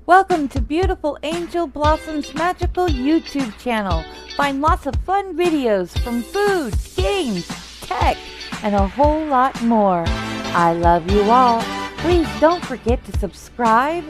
Welcome to Beautiful Angel Blossom's magical YouTube channel. Find lots of fun videos from food, games, tech, and a whole lot more. I love you all. Please don't forget to subscribe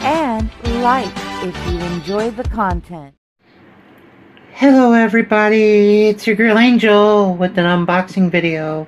and like if you enjoy the content. Hello everybody, it's your girl Angel with an unboxing video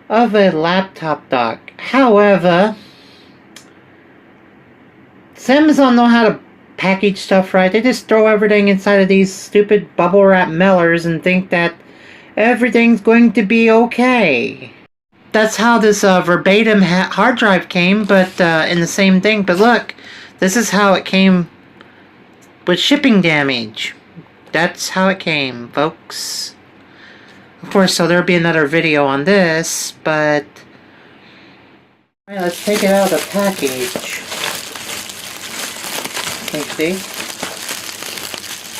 of a laptop dock. However, Amazon know how to package stuff right. They just throw everything inside of these stupid bubble wrap mailers and think that everything's going to be okay. That's how this verbatim hard drive came, but in the same thing. But look, this is how it came with shipping damage. That's how it came, folks. Of course, so there'll be another video on this, but alright, let's take it out of the package. Let's see.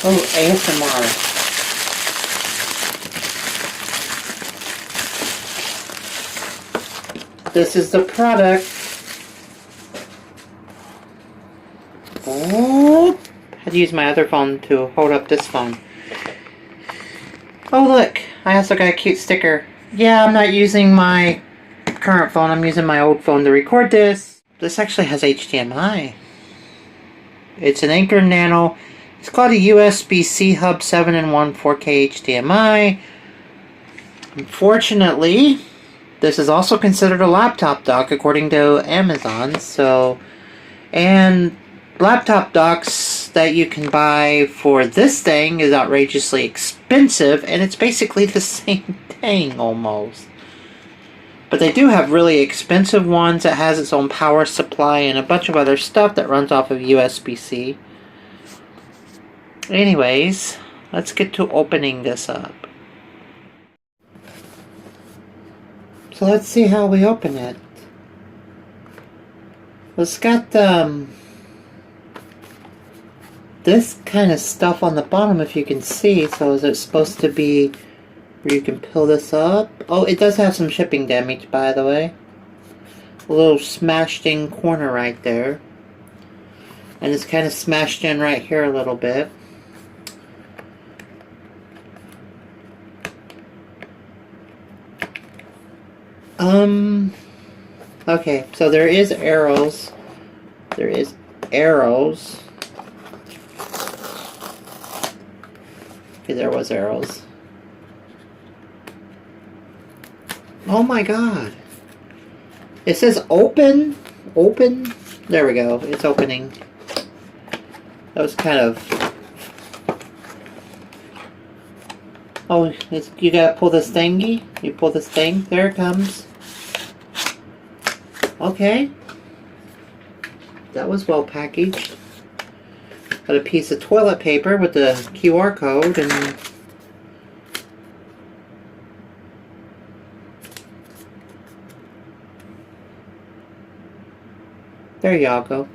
Oh, ASMR. This is the product. Oh, I had to use my other phone to hold up this phone. Oh look, I also got a cute sticker. Yeah, I'm not using my current phone, I'm using my old phone to record this. This actually has HDMI. It's an Anker Nano. It's called a USB-C Hub 7-in-1 4K HDMI. Unfortunately, this is also considered a laptop dock according to Amazon. And laptop docks that you can buy for this thing is outrageously expensive, and it's basically the same thing almost. But they do have really expensive ones that has its own power supply and a bunch of other stuff that runs off of USB-C. Anyways, let's get to opening this up. So let's see how we open it. Well, it's got this kind of stuff on the bottom, if you can see. So is it supposed to be where you can peel this up? Oh, it does have some shipping damage, by the way. A little smashed in corner right there. And it's kind of smashed in right here a little bit. Okay, so there is arrows. There is arrows. Okay, there was arrows. Oh my god. It says open. Open. There we go. It's opening. That was kind of... Oh, you gotta pull this thingy. You pull this thing. There it comes. Okay. That was well packaged. Got a piece of toilet paper with the QR code and... There y'all go.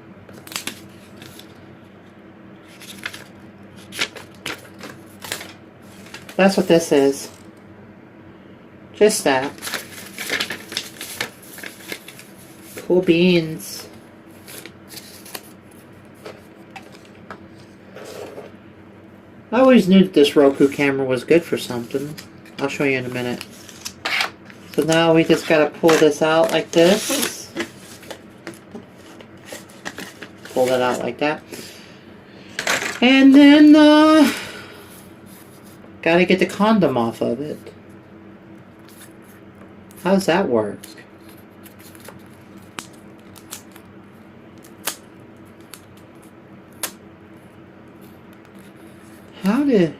That's what this is. Just that. Cool beans. I always knew that this Roku camera was good for something. I'll show you in a minute. So now we just gotta pull this out like this. Pull that out like that. And then, gotta get the condom off of it. How does that work? How did...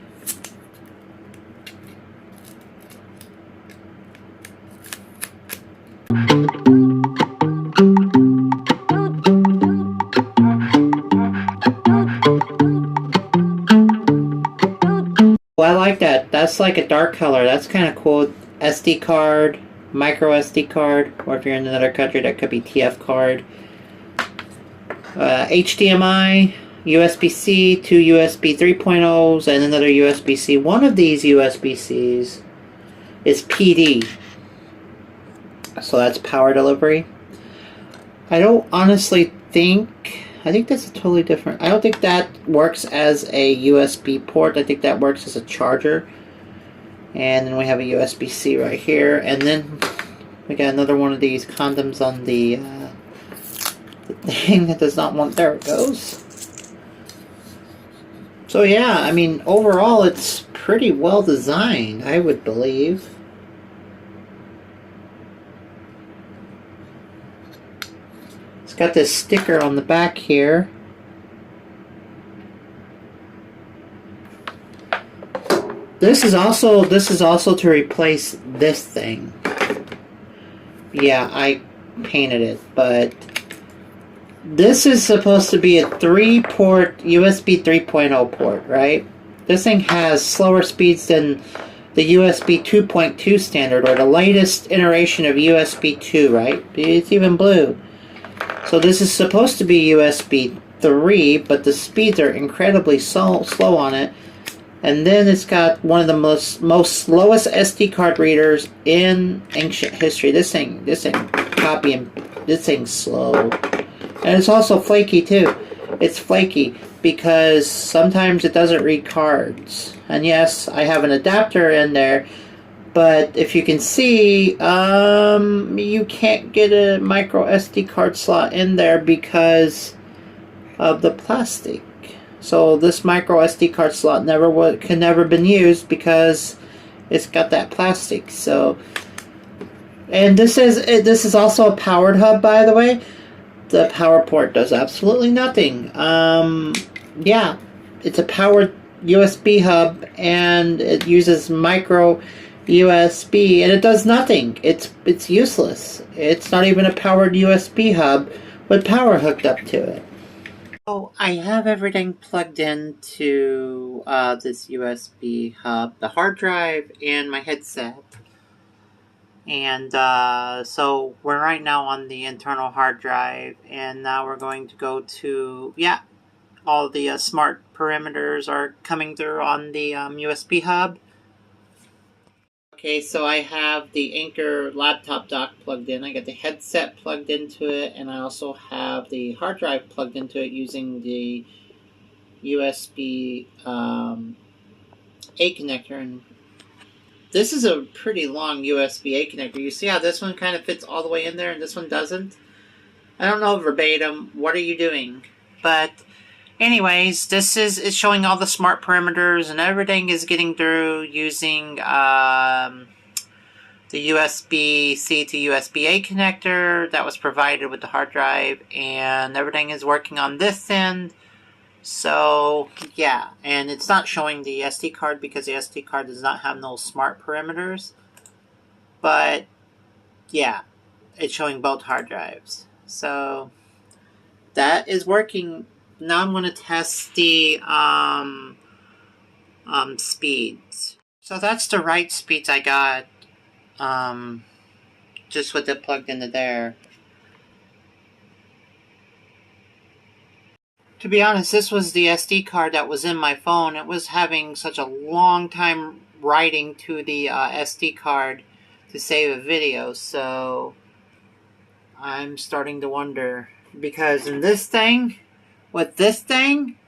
Well, I like that. That's like a dark color. That's kind of cool. SD card, micro SD card, or if you're in another country, that could be TF card. HDMI, USB-C, two USB 3.0s, and another USB-C. One of these USB-Cs is PD. So that's power delivery. I don't honestly think I think that's a totally different. I don't think that works as a USB port. I think that works as a charger. And then we have a USB-C right here. And then we got another one of these condoms on the thing that does not want. There it goes. So yeah, I mean, overall it's pretty well designed, I would believe. It's got this sticker on the back here. This is also to replace this thing. Yeah, I painted it, but this is supposed to be a 3-port USB 3.0 port, right? This thing has slower speeds than the USB 2.2 standard, or the latest iteration of USB 2, right? It's even blue. So this is supposed to be USB 3, but the speeds are incredibly slow on it. And then it's got one of the most slowest SD card readers in ancient history. This thing's slow. And it's also flaky too. It's flaky because sometimes it doesn't read cards. And yes, I have an adapter in there, but if you can see, you can't get a micro SD card slot in there because of the plastic. So this micro SD card slot can never been used because it's got that plastic. So, and this is also a powered hub, by the way. The power port does absolutely nothing. Yeah, it's a powered USB hub, and it uses micro USB, and it does nothing. It's useless. It's not even a powered USB hub with power hooked up to it. So I have everything plugged into this USB hub, the hard drive, and my headset. And so we're right now on the internal hard drive, and now we're going to go to, yeah, all the smart perimeters are coming through on the USB hub. Okay, so I have the Anker laptop dock plugged in. I got the headset plugged into it, and I also have the hard drive plugged into it using the USB A connector. And this is a pretty long USB A connector. You see how this one kind of fits all the way in there and this one doesn't? I don't know verbatim. What are you doing? But anyways, it's showing all the smart perimeters, and everything is getting through using the USB-C to USB-A connector that was provided with the hard drive, and everything is working on this end. So yeah, and it's not showing the SD card because the SD card does not have no smart perimeters. But yeah, it's showing both hard drives. So that is working. Now I'm going to test the speeds. So that's the right speeds I got just with it plugged into there. To be honest, this was the SD card that was in my phone. It was having such a long time writing to the SD card to save a video, so I'm starting to wonder. Because in this thing, with this thing,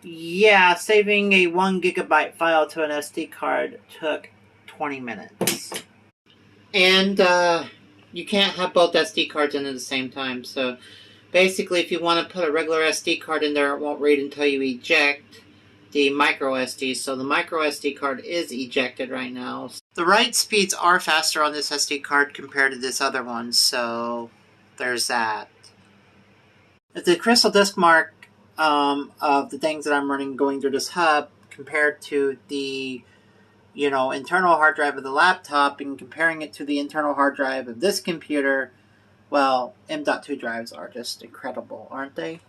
yeah, saving a 1 gigabyte file to an SD card took 20 minutes. And you can't have both SD cards in at the same time, so basically, if you want to put a regular SD card in there, it won't read until you eject the micro SD. So the micro SD card is ejected right now. The write speeds are faster on this SD card compared to this other one, so there's that. The crystal disk mark of the things that I'm running going through this hub compared to the internal hard drive of the laptop, and comparing it to the internal hard drive of this computer, well, M.2 drives are just incredible, aren't they?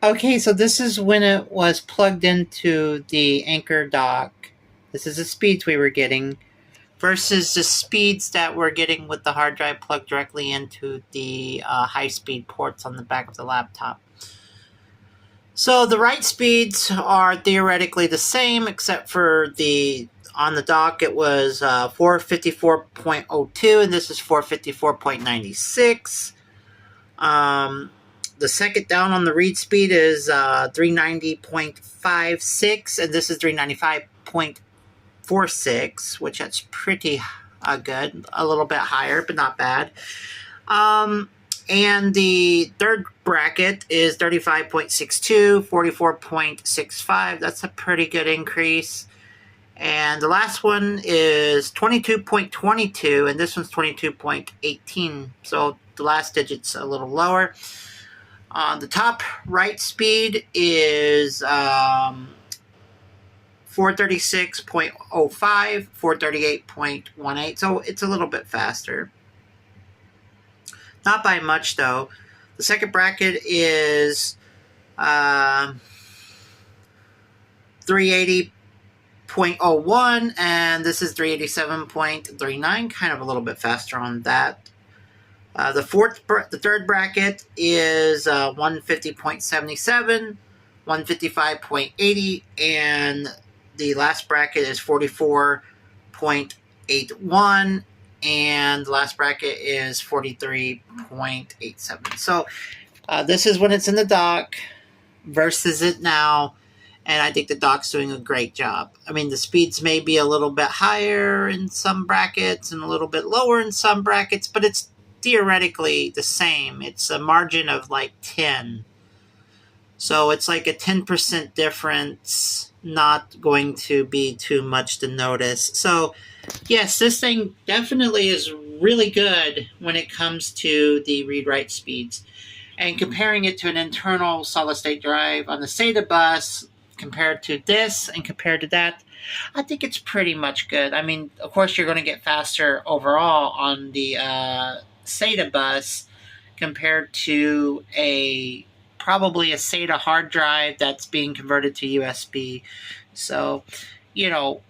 Okay, so this is when it was plugged into the Anker dock. This is the speeds we were getting versus the speeds that we're getting with the hard drive plugged directly into the high-speed ports on the back of the laptop. So the write speeds are theoretically the same, except for on the dock it was 454.02, and this is 454.96. The the second down on the read speed is 390.56, and this is 395.46, which that's pretty good. A little bit higher, but not bad. And the third bracket is 35.62, 44.65. That's a pretty good increase. And the last one is 22.22, and this one's 22.18. So the last digit's a little lower. The top right speed is 436.05, 438.18. So it's a little bit faster. Not by much, though. The second bracket is 380.01, and this is 387.39. Kind of a little bit faster on that. The third bracket is 150.77, 155.80, and the last bracket is 44.81. And the last bracket is 43.87. So this is when it's in the dock versus it now. And I think the dock's doing a great job. I mean, the speeds may be a little bit higher in some brackets and a little bit lower in some brackets, but it's theoretically the same. It's a margin of like 10. So it's like a 10% difference, not going to be too much to notice. So yes, this thing definitely is really good when it comes to the read-write speeds. And comparing it to an internal solid-state drive on the SATA bus, compared to this and compared to that, I think it's pretty much good. I mean, of course, you're going to get faster overall on the SATA bus compared to probably a SATA hard drive that's being converted to USB. So, you know,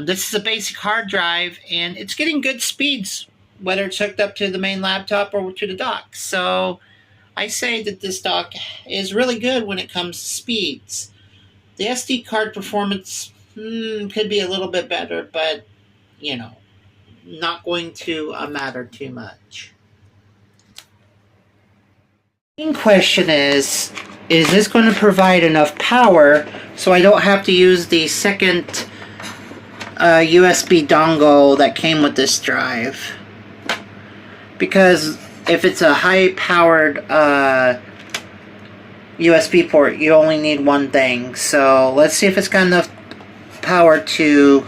this is a basic hard drive, and it's getting good speeds, whether it's hooked up to the main laptop or to the dock. So I say that this dock is really good when it comes to speeds. The SD card performance could be a little bit better, but, you know, not going to matter too much. The main question is this going to provide enough power so I don't have to use the second USB dongle that came with this drive? Because if it's a high-powered USB port, you only need one thing. So let's see if it's got enough power to...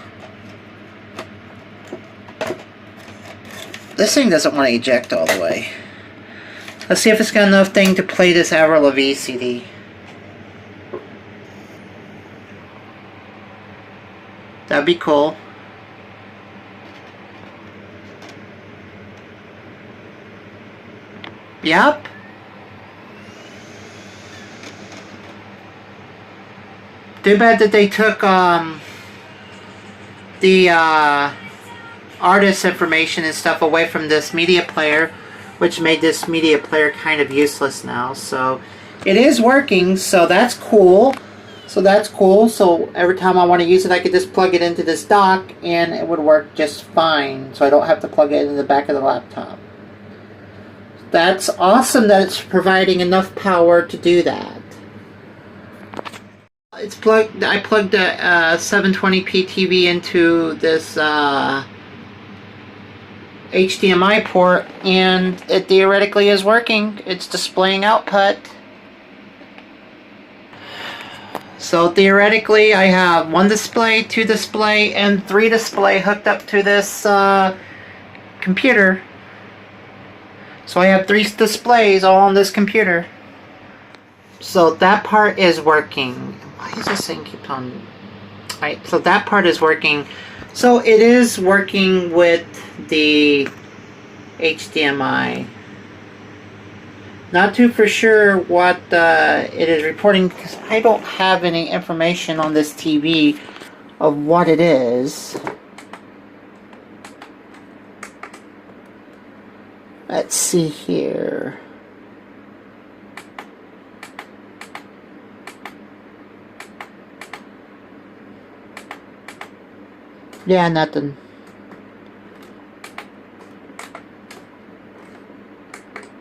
This thing doesn't want to eject all the way. Let's see if it's got enough thing to play this Avril Lavigne CD. That'd be cool. Yep. Too bad that they took the artist information and stuff away from this media player, which made this media player kind of useless now. So it is working, so that's cool. So every time I want to use it, I could just plug it into this dock and it would work just fine. So I don't have to plug it in the back of the laptop. That's awesome that it's providing enough power to do that. It's plugged. I plugged a 720p TV into this HDMI port, and it theoretically is working. It's displaying output. So theoretically, I have 1 display, 2 display, and 3 display hooked up to this computer. So I have 3 displays all on this computer. So that part is working. Why is this thing keep on? Alright, so that part is working. So it is working with the HDMI. Not too for sure what it is reporting, because I don't have any information on this TV of what it is. Let's see here. Yeah, nothing.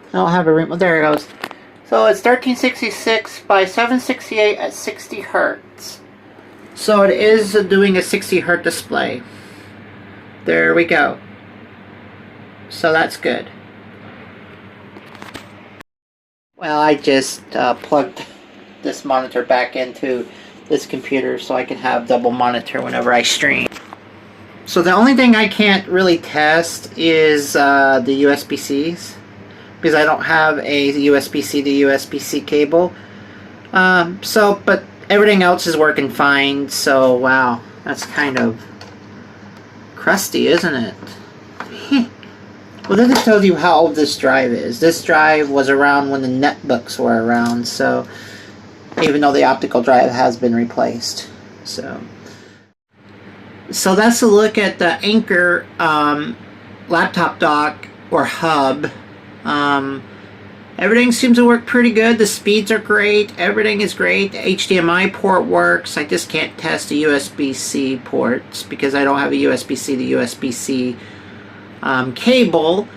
I don't have a remote. There it goes. So it's 1366 by 768 at 60 hertz. So it is doing a 60 hertz display. There we go. So that's good. Well, I just plugged this monitor back into this computer so I can have double monitor whenever I stream. So the only thing I can't really test is the USB-Cs, because I don't have a USB-C to USB-C cable. But everything else is working fine, so wow, that's kind of crusty, isn't it? Well, then it tells you how old this drive is. This drive was around when the netbooks were around, so even though the optical drive has been replaced. So that's a look at the Anker laptop dock or hub. Everything seems to work pretty good. The speeds are great. Everything is great. The HDMI port works. I just can't test the USB-C ports because I don't have a USB-C to USB-C cable.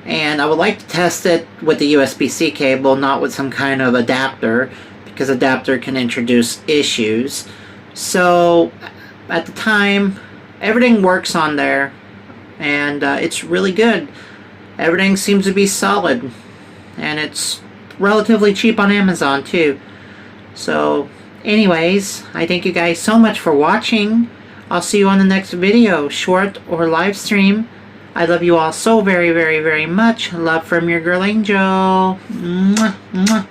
And I would like to test it with the USB-C cable, not with some kind of adapter, because adapter can introduce issues. So at the time, everything works on there, and it's really good. Everything seems to be solid, and it's relatively cheap on Amazon too. So anyways, I thank you guys so much for watching. I'll see you on the next video, short or live stream. I love you all so very, very, very much. Love from your girl Angel. Mwah, mwah.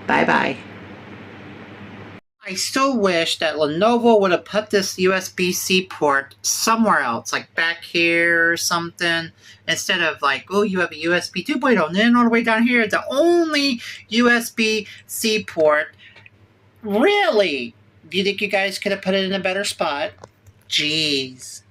Bye-bye. I still wish that Lenovo would have put this USB-C port somewhere else, like back here or something, instead of like, oh, you have a USB 2.0, and then all the way down here, the only USB-C port. Really? Do you think you guys could have put it in a better spot? Jeez.